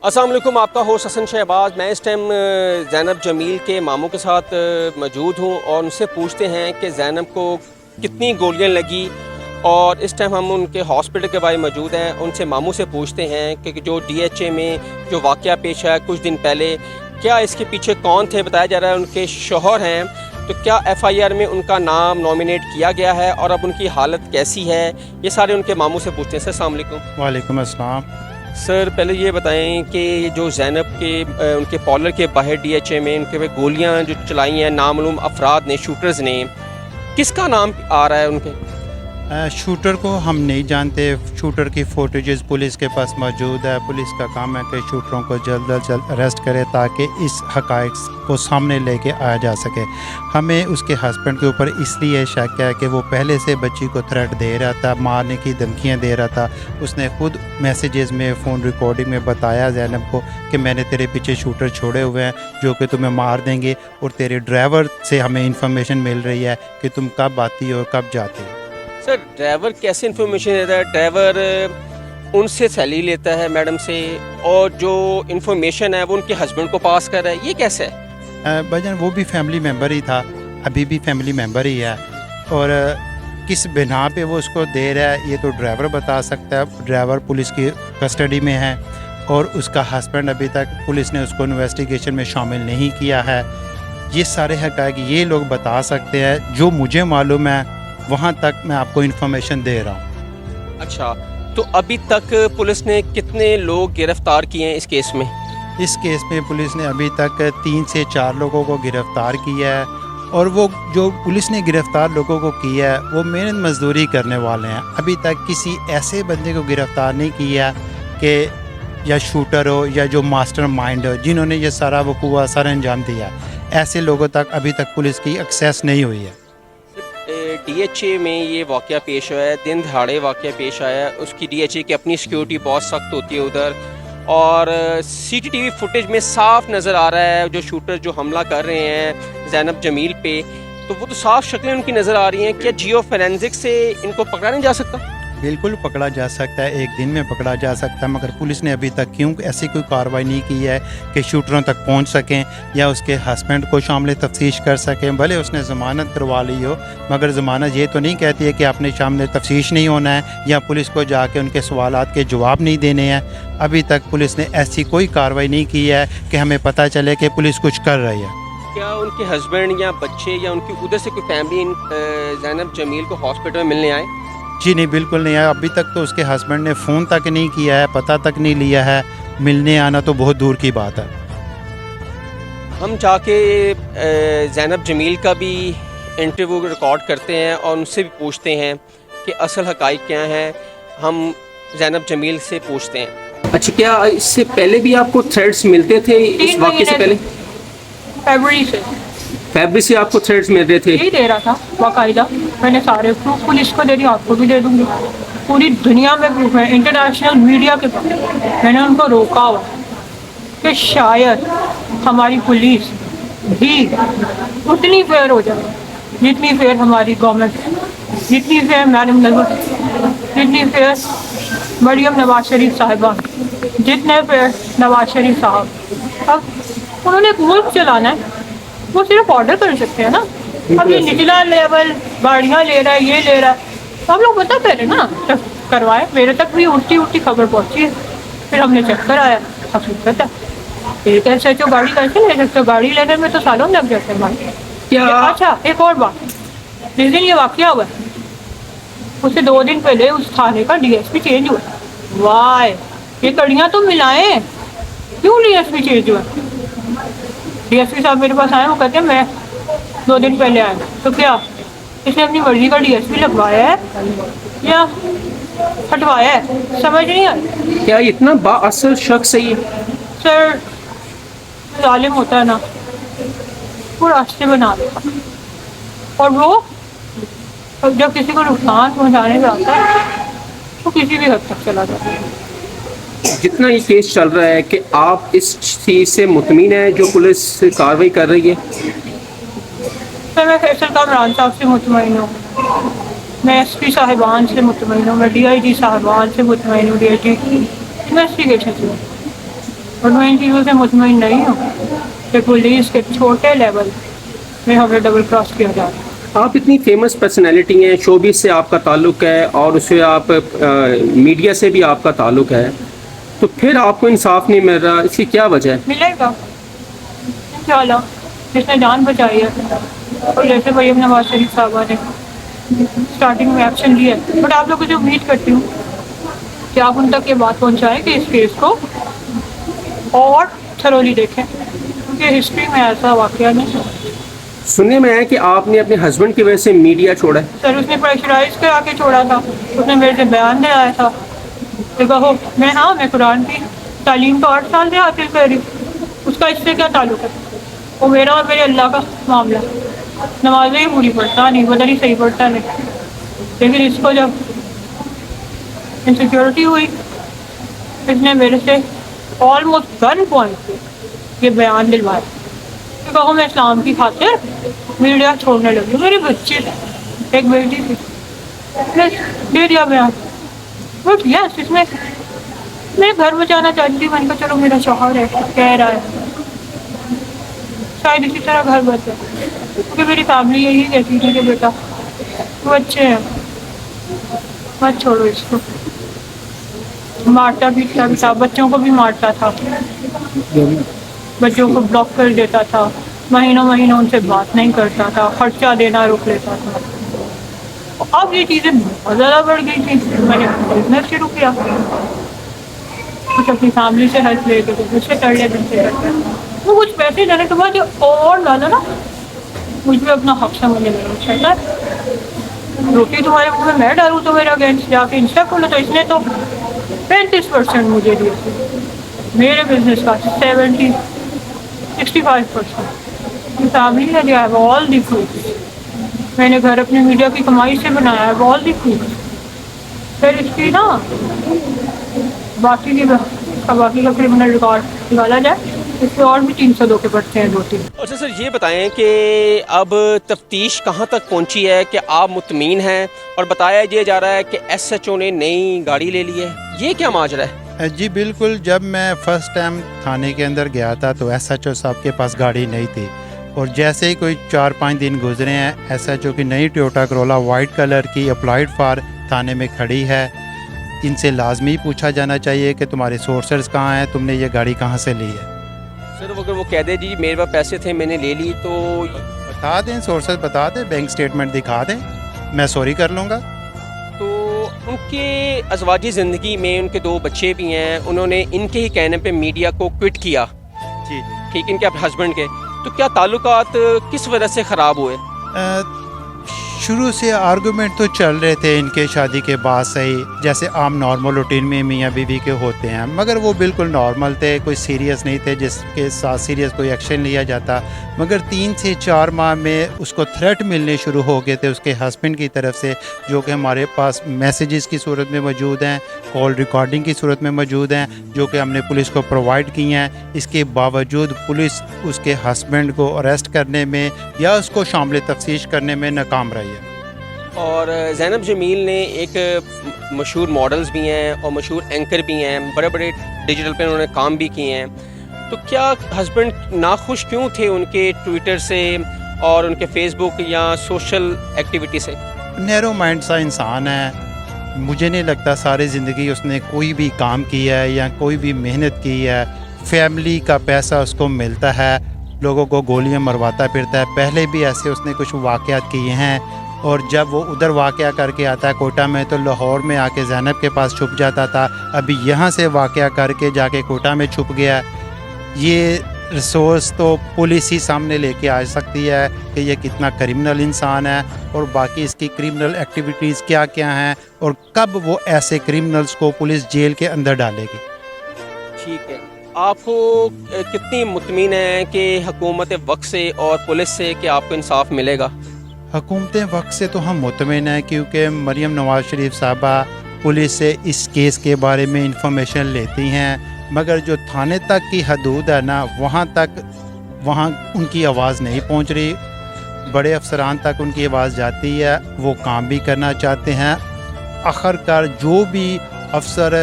अस्सलाम वालेकुम, आपका होस्ट हसन शहबाज। मैं इस टाइम ज़ैनब जमील के मामों के साथ मौजूद हूँ और उनसे पूछते हैं कि ज़ैनब को कितनी गोलियां लगी। और इस टाइम हम उनके हॉस्पिटल के बारे मौजूद हैं। उनसे मामों से पूछते हैं कि जो DHA में जो वाक़या पेश आया कुछ दिन पहले, क्या इसके पीछे कौन थे। बताया जा रहा है उनके शौहर हैं, तो क्या FIR में उनका नाम नॉमिनेट किया गया है और अब उनकी हालत कैसी है, ये सारे उनके मामों से पूछते हैं। सर अस्सलाम वालेकुम। वालेकुम अस्सलाम। सर पहले ये बताएं कि जो ज़ैनब के उनके पॉलर के बाहर DHA में उनके पे गोलियां जो चलाई हैं नामालूम अफराद ने, शूटर्स ने, किसका नाम आ रहा है उनके? शूटर को हम नहीं जानते। शूटर की फुटेजेस पुलिस के पास मौजूद है। पुलिस का काम है कि शूटरों को जल्द अज जल्द अरेस्ट करे ताकि इस हक़ाइक़ को सामने लेके आया जा सके। हमें उसके हस्बैंड के ऊपर इसलिए शक है कि वो पहले से बच्ची को थ्रेट दे रहा था, मारने की धमकियां दे रहा था। उसने खुद मैसेजेस में, फ़ोन रिकॉर्डिंग में बताया ज़ैनब को कि मैंने तेरे पीछे शूटर छोड़े हुए हैं जो कि तुम्हें मार देंगे, और तेरे ड्राइवर से हमें इंफॉर्मेशन मिल रही है कि तुम कब आती हो और कब जाती हो। सर ड्राइवर कैसे इन्फॉर्मेशन देता है? ड्राइवर उनसे सैलरी लेता है मैडम से, और जो इन्फॉर्मेशन है वो उनके हस्बैंड को पास कर रहा है, ये कैसे है? भाईजान वो भी फैमिली मेम्बर ही था, अभी भी फैमिली मेम्बर ही है, और किस बिना पे वो उसको दे रहा है ये तो ड्राइवर बता सकता है। ड्राइवर पुलिस की कस्टडी में है और उसका हस्बैंड अभी तक पुलिस ने उसको इन्वेस्टिगेशन में शामिल नहीं किया है। ये सारे हक़ाइक़ ये लोग बता सकते हैं। जो मुझे मालूम है वहाँ तक मैं आपको इन्फॉर्मेशन दे रहा हूँ। अच्छा, तो अभी तक पुलिस ने कितने लोग गिरफ़्तार किए हैं इस केस में? इस केस में पुलिस ने अभी तक 3 से 4 लोगों को गिरफ़्तार किया है, और वो जो पुलिस ने गिरफ़्तार लोगों को किया है वो मेहनत मजदूरी करने वाले हैं। अभी तक किसी ऐसे बंदे को गिरफ़्तार नहीं किया कि या शूटर हो या जो मास्टर माइंड हो जिन्होंने ये सारा वकूआ सर अंजाम दिया। ऐसे लोगों तक अभी तक पुलिस की एक्सेस नहीं हुई है। DHA में ये वाक़या पेश हुआ है, दिन दहाड़े वाक़या पेश आया है। उसकी DHA की अपनी सिक्योरिटी बहुत सख्त होती है उधर, और CCTV फुटेज में साफ नज़र आ रहा है जो शूटर जो हमला कर रहे हैं ज़ैनब जमील पे, तो वो तो साफ शक्लें उनकी नज़र आ रही हैं। क्या जियो फोरेंसिक से इनको पकड़ा नहीं जा सकता? बिल्कुल पकड़ा जा सकता है, एक दिन में पकड़ा जा सकता है, मगर पुलिस ने अभी तक क्यों ऐसी कोई कार्रवाई नहीं की है कि शूटरों तक पहुंच सकें या उसके हस्बैंड को शामिल तफ्तीश कर सकें। भले उसने ज़मानत करवा ली हो, मगर ज़मानत ये तो नहीं कहती है कि आपने शामिल तफ्तीश नहीं होना है या पुलिस को जाके उनके सवालात के जवाब नहीं देने हैं। अभी तक पुलिस ने ऐसी कोई कार्रवाई नहीं की है कि हमें पता चले कि पुलिस कुछ कर रही है। क्या उनके हस्बैंड या बच्चे या उनकी उधर से कोई फैमिली ज़ैनब जमील को हॉस्पिटल में मिलने आए? जी नहीं, बिल्कुल नहीं आया। अभी तक तो उसके हस्बैंड ने फ़ोन तक नहीं किया है, पता तक नहीं लिया है। मिलने आना तो बहुत दूर की बात है। हम जाके ज़ैनब जमील का भी इंटरव्यू रिकॉर्ड करते हैं और उनसे भी पूछते हैं कि असल हक़ाइक़ क्या हैं। हम ज़ैनब जमील से पूछते हैं। अच्छा, क्या इससे पहले भी आपको थ्रेड्स मिलते थे? इस वाक़े से पहले फरवरी से आपको थ्रेड्स मिल रहे थे? यही दे रहा था बाकायदा। मैंने सारे प्रूफ पुलिस को दे दिया, आपको भी दे दूंगी। पूरी दुनिया में प्रूफ है, इंटरनेशनल मीडिया के पास। मैंने उनको रोका हुआ कि शायद हमारी पुलिस भी उतनी फेयर हो जाए जितनी फेयर हमारी गवर्नमेंट है, जितनी फेयर मैडम नजर, जितनी फेयर मरियम नवाज शरीफ साहिबा, जितने फेयर नवाज शरीफ साहब। अब उन्होंने एक मुल्क चलाना है, वो सिर्फ ऑर्डर कर सकते हैं ना। अब ये निचला लेवल गाड़ियाँ ले रहा है, ये ले रहा है, तो आप लोग बता करें ना, तब करवाए। मेरे तक भी उल्टी उल्टी खबर पहुँची है, फिर हमने चेक कराया, हकीकत है। एक SHO गाड़ी कैसे ले सकते हो? गाड़ी लेने में तो सालों लग जाते हैं भाई। क्या? अच्छा, एक और बात, जिस दिन ये वाक़या हुआ उससे 2 दिन पहले उस थाने का DSP चेंज हुआ। वाह, ये कड़ियाँ तो मिलाएं, क्यों DSP चेंज हुआ? DSP साहब मेरे पास आए, वो कहते हैं मैं 2 दिन पहले आया। तो क्या इसने अपनी मर्जी का DSP लगवाया है या हटवाया है? समझ नहीं आया। क्या इतना बाअसल शख्स है ये? सर, जालिम होता है ना, वो रास्ते बना देता, और वो जब किसी को नुकसान पहुंचाने में आता है तो किसी भी हद तक चला जाता है। जितना ये केस चल रहा है, कि आप इस चीज़ से मुतमिन है जो पुलिस कार्रवाई कर रही है? सर, मैं फैसल कामरान साहब से मुतमईन हूँ, मैं SP साहिबान से मुतमईन हूँ, मैं DIG साहिबान से मुतमईन हूँ, DIG इन्वेस्टिगेशन से। और मैं इन चीज़ों से मुतमईन नहीं हूँ कि पुलिस के छोटे लेवल में हमें डबल क्रॉस किया जा रहा है। आप इतनी फेमस पर्सनैलिटी हैं, शोबिस से आपका ताल्लुक़ है और उससे आप मीडिया से भी आपका ताल्लुक़ है, तो फिर आपको इंसाफ नहीं मिल रहा, इसकी क्या वजह है? मिलेगा इंशाल्लाह, जिसने जान बचाई है। और जैसे भाई नवाज शरीफ साहबा ने स्टार्टिंग में एक्शन लिया है, बट आप लोगों से उम्मीद करती हूँ कि आप उन तक ये बात पहुँचाएँ कि इस केस को और थरोली देखें, क्योंकि हिस्ट्री में ऐसा वाकया नहीं है। सुनने में है कि आपने अपने हस्बैंड की वजह से मीडिया छोड़ा है। सर उसने प्रेशराइज करा के छोड़ा था, उसने मेरे से बयान दिलाया था कि कहो मैं कुरान की तालीम तो 8 साल से हासिल कर रही हूँ, उसका इससे क्या ताल्लुक है? वो मेरा और मेरे अल्लाह का मामला, नमाजें ही पूरी पढ़ता नहीं, पता नहीं सही पढ़ता नहीं, लेकिन इसको जब इनसिक्योरिटी हुई इसने मेरे से ऑलमोस्ट गन पॉइंट पे ये बयान दिलवाया कि कहो मैं इस्लाम की खातिर मीडिया छोड़ने लगी। मेरी बच्ची थी, एक बेटी थी, मैं दे दिया बयान। बट यस इसमें मैं घर बचाना चाहती थी, मैंने कहा चलो मेरा शौहर है कह रहा है, शायद इसी तरह घर बच जाए, क्योंकि मेरी फैमिली यही कहती थी कि बेटा वो अच्छे हैं, मत छोड़ो इसको। मारता पीटता भी था, बच्चों को भी मारता था, बच्चों को ब्लॉक कर देता था, महीनों उनसे बात नहीं करता था, खर्चा देना रोक लेता था। अब ये चीज़ें बहुत ज़्यादा बढ़ गई थी, मैंने बिजनेस शुरू किया, कुछ अपनी फैमिली से हेल्प लेके उससे कर लेते वो कुछ पैसे देने के बाद जो और ज़्यादा ना मुझ में अपना हक समझने लगा। कहता है रोटी तुम्हारे मुँह में मैं डालूँ तो मेरे अगेंस्ट जाके इंस्टा खोलो, तो इसने तो 35% मुझे दिए थे, मेरे बिजनेस का 65% फैमिली ने दिया है, ऑल दी प्रूफ। मैंने घर अपनी मीडिया की कमाई से बनाया है, ऑल दी प्रूफ। फिर इसकी ना बाकी का क्रिमिनल रिकॉर्ड निकाला जाए, इससे और भी 302 के बढ़ते हैं 2-3। अच्छा सर, ये बताएं कि अब तफ्तीश कहाँ तक पहुँची है, कि आप मुतमीन हैं? और बताया ये जा रहा है कि SHO ने नई गाड़ी ले ली है, ये क्या माजरा है? जी बिल्कुल, जब मैं फ़र्स्ट टाइम थाने के अंदर गया था तो SHO साहब के पास गाड़ी नहीं थी, और जैसे ही कोई 4-5 दिन गुजरे हैं SHO की नई टोयोटा करोला वाइट कलर की अप्लाइड फॉर थाने में खड़ी है। इनसे लाजमी पूछा जाना चाहिए कि तुम्हारे सोर्सेस कहाँ हैं, तुमने ये गाड़ी कहाँ से ली है। सर अगर वो कह दे जी मेरे पास पैसे थे मैंने ले ली, तो बता दें, सोर्सेस बता दें, बैंक स्टेटमेंट दिखा दें, मैं सॉरी कर लूँगा। तो उनके अज़वाजी ज़िंदगी में उनके 2 बच्चे भी हैं, उन्होंने इनके ही कहने पे मीडिया को क्विट किया, जी ठीक, इनके हस्बैंड के, तो क्या ताल्लुकात किस वजह से ख़राब हुए? शुरू से आर्गूमेंट तो चल रहे थे इनके शादी के बाद से ही, जैसे आम नॉर्मल रूटीन में मियाँ बीवी के होते हैं, मगर वो बिल्कुल नॉर्मल थे, कोई सीरियस नहीं थे जिसके साथ सीरियस कोई एक्शन लिया जाता। मगर 3 से 4 माह में उसको थ्रेट मिलने शुरू हो गए थे उसके हस्बैंड की तरफ से, जो कि हमारे पास मैसेजेस की सूरत में मौजूद हैं, कॉल रिकॉर्डिंग की सूरत में मौजूद हैं, जो कि हमने पुलिस को प्रोवाइड की हैं। इसके बावजूद पुलिस उसके हस्बैंड को अरेस्ट करने में या उसको शामिल तफ्तीश करने में नाकाम रही है। और ज़ैनब जमील ने एक मशहूर मॉडल्स भी हैं और मशहूर एंकर भी हैं, बड़े बड़े डिजिटल पे उन्होंने काम भी किए हैं, तो क्या हस्बैंड नाखुश क्यों थे उनके ट्विटर से और उनके फेसबुक या सोशल एक्टिविटी से? नैरो माइंड सा इंसान है, मुझे नहीं लगता सारी ज़िंदगी उसने कोई भी काम किया है या कोई भी मेहनत की है। फैमिली का पैसा उसको मिलता है, लोगों को गोलियां मरवाता फिरता है। पहले भी ऐसे उसने कुछ वाक़यात किए हैं, और जब वो उधर वाक़या करके आता है कोयटा में तो लाहौर में आके ज़ैनब के पास छुप जाता था, अभी यहाँ से वाक़या करके जाके कोयटा में छुप गया। ये रिसोर्स तो पुलिस ही सामने लेके आ सकती है कि ये कितना क्रिमिनल इंसान है और बाकी इसकी क्रिमिनल एक्टिविटीज़ क्या क्या हैं और कब वो ऐसे क्रिमिनल्स को पुलिस जेल के अंदर डालेगी। ठीक है, आपको कितनी मुतमीन है कि हुकूमत वक्त से और पुलिस से कि आपको इंसाफ मिलेगा? हुकूमत वक्त से तो हम मुतमिन हैं, क्योंकि मरियम नवाज़ शरीफ साहबा पुलिस से इस केस के बारे में इंफॉर्मेशन लेती हैं, मगर जो थाने तक की हदूद है ना वहाँ उनकी आवाज़ नहीं पहुँच रही। बड़े अफसरान तक उनकी आवाज़ जाती है, वो काम भी करना चाहते हैं। आखिरकार जो भी अफसर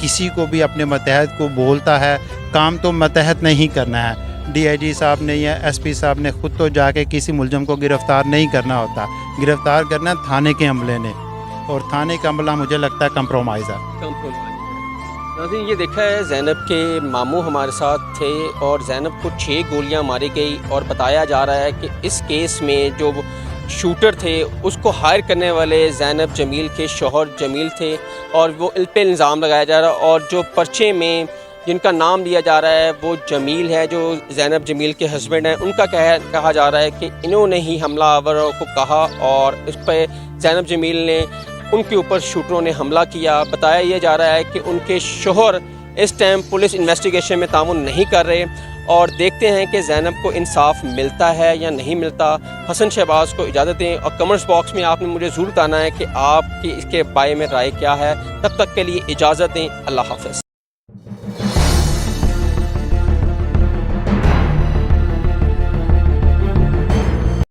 किसी को भी अपने मतहत को बोलता है, काम तो मतहत नहीं करना है। डीआईजी साहब ने या एसपी साहब ने खुद तो जाके किसी मुलजम को गिरफ़्तार नहीं करना होता, गिरफ़्तार करना थाने के अमले ने, और थाने का अमला मुझे लगता है कंप्रोमाइज़ है। नाज़रीन, ये देखा है ज़ैनब के मामू हमारे साथ थे और ज़ैनब को 6 गोलियां मारी गई और बताया जा रहा है कि इस केस में जो शूटर थे उसको हायर करने वाले ज़ैनब जमील के शौहर जमील थे और वो इल पे इल्ज़ाम लगाया जा रहा है, और जो पर्चे में जिनका नाम लिया जा रहा है वो जमील है, जो ज़ैनब जमील के हस्बैंड हैं, उनका कहा जा रहा है कि इन्होंने ही हमलावरों को कहा और इस पर ज़ैनब जमील ने उनके ऊपर शूटरों ने हमला किया। बताया यह जा रहा है कि उनके शोहर इस टाइम पुलिस इन्वेस्टिगेशन में तामुन नहीं कर रहे, और देखते हैं कि ज़ैनब को इंसाफ मिलता है या नहीं मिलता। हसन शहबाज को इजाज़त दें और कमेंट्स बॉक्स में आपने मुझे ज़रूर बताना है कि आपकी इसके बारे में राय क्या है। तब तक के लिए इजाज़त दें। अल्लाह हाफ़िज़।